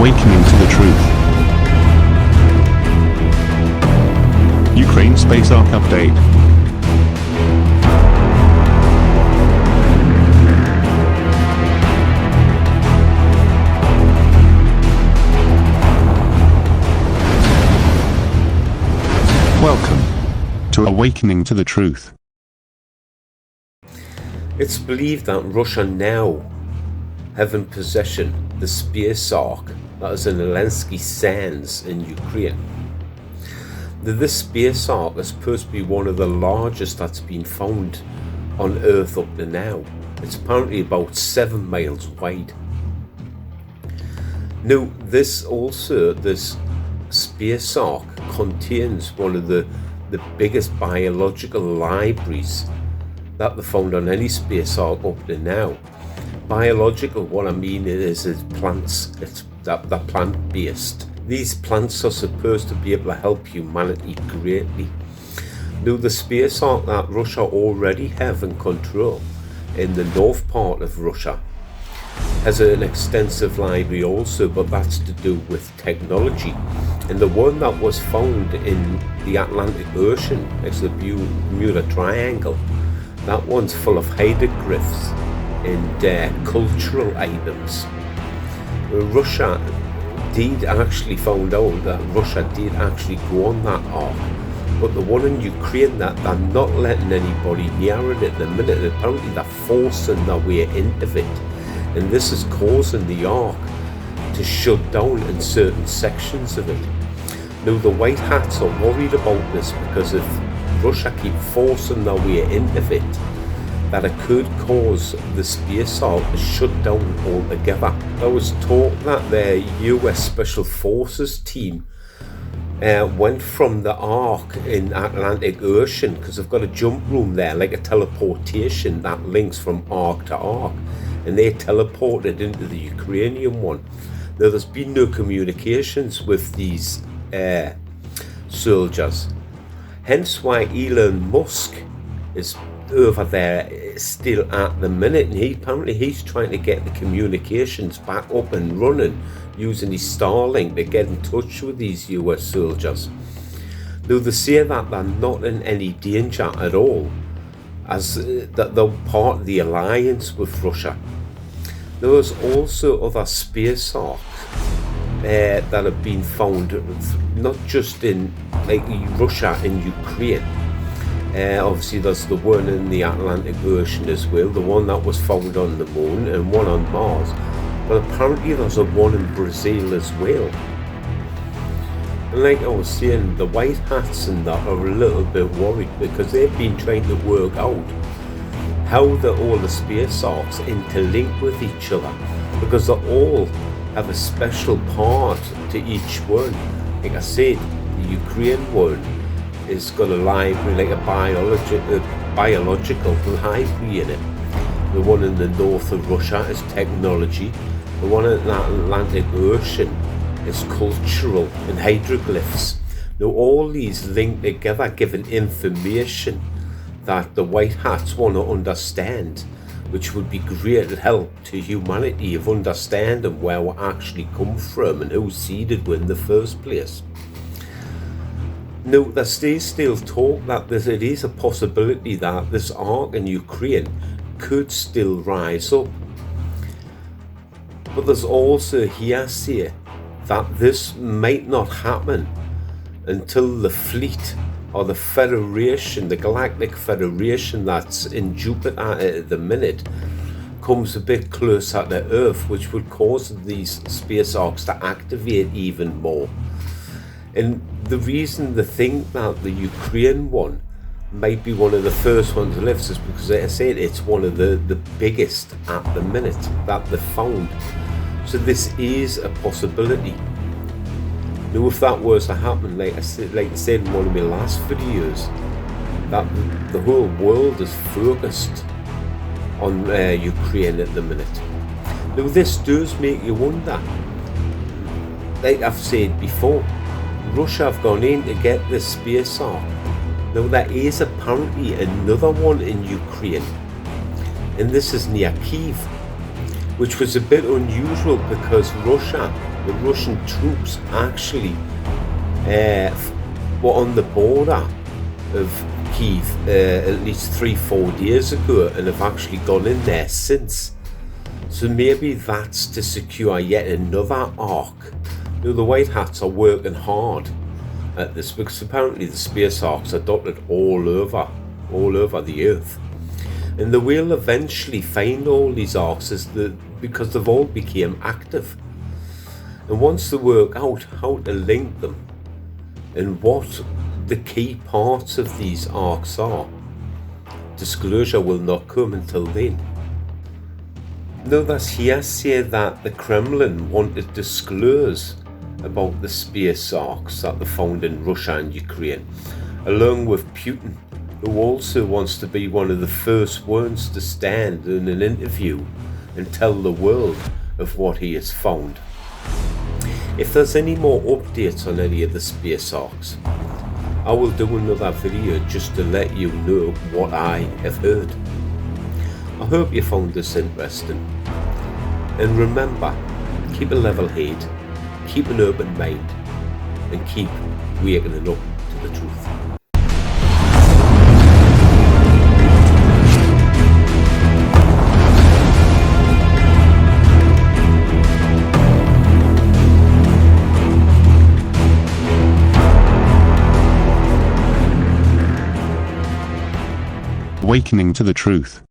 Awakening to the truth. Ukraine Space Ark update. Welcome to Awakening to the Truth. It's believed that Russia now have in possession the Space Ark that is in Zelensky sands in Ukraine. This Space Ark is supposed to be one of the largest that's been found on Earth up to now. It's apparently about 7 miles wide. Now, this Space Ark contains one of the biggest biological libraries that they found on any Space Ark up to now. Biological, what I mean is plants. It's that they're plant-based. These plants are supposed to be able to help humanity greatly. Now, the Space Ark that Russia already have in control in the north part of Russia has an extensive library also, but that's to do with technology. And the one that was found in the Atlantic Ocean, it's the Bermuda Triangle, that one's full of hieroglyphs and cultural items. Russia did actually found out that Russia did actually go on that ark, but the one in Ukraine that they're not letting anybody near it at the minute. Apparently they're forcing their way into it, and this is causing the ark to shut down in certain sections of it. Now, the White Hats are worried about this because if Russia keep forcing their way into it, that it could cause the Space Ark to shut down altogether. There was talk that the US Special Forces team went from the Ark in Atlantic Ocean, because they've got a jump room there, like a teleportation that links from Ark to Ark, and they teleported into the Ukrainian one. Now, there's been no communications with these soldiers, hence why Elon Musk is over there still at the minute, and he's trying to get the communications back up and running using his Starlink to get in touch with these US soldiers. Now, they say that they're not in any danger at all, as that they're part of the alliance with Russia. There's also other Space Arks that have been found, not just in like Russia and Ukraine. Obviously there's the one in the Atlantic Ocean as well, the one that was found on the moon and one on Mars, but apparently there's a one in Brazil as well. And like I was saying, the White Hats and that are a little bit worried because they've been trying to work out how all the Space Arks interlink with each other, because they all have a special part to each one. Like I said, the Ukraine one is got a library, like a biological library in it. The one in the north of Russia is technology. The one in the Atlantic Ocean is cultural and hieroglyphs. Now, all these link together, giving information that the White Hats want to understand, which would be great help to humanity of understanding where we actually come from and who seeded we in the first place. Now, there's still talk that it is a possibility that this Ark in Ukraine could still rise up. But there's also hearsay that this might not happen until the fleet or the Federation, the Galactic Federation that's in Jupiter at the minute, comes a bit closer to Earth, which would cause these Space Arks to activate even more. And the reason they think that the Ukraine one might be one of the first ones to live is because, like I said, it's one of the biggest at the minute that they've found. So this is a possibility. Now, if that was to happen, like I said in one of my last videos, that the whole world is focused on Ukraine at the minute. Now, this does make you wonder. Like I've said before, Russia have gone in to get this Space Ark. Now, there is apparently another one in Ukraine, and this is near Kiev, which was a bit unusual because Russia the Russian troops actually were on the border of Kiev at least 3-4 years ago and have actually gone in there since. So maybe that's to secure yet another ark. You know, the White Hats are working hard at this because apparently the space arks are dotted all over the earth. And they will eventually find all these arks because they've all become active. And once they work out how to link them and what the key parts of these arks are, disclosure will not come until then. Now there's hearsay that the Kremlin want to disclose about the space arks that they found in Russia and Ukraine, along with Putin, who also wants to be one of the first ones to stand in an interview and tell the world of what he has found. If there's any more updates on any of the space arks, I will do another video just to let you know what I have heard. I hope you found this interesting. And remember, keep a level head, keep an open mind, and keep waking up to the truth. Awakening to the truth.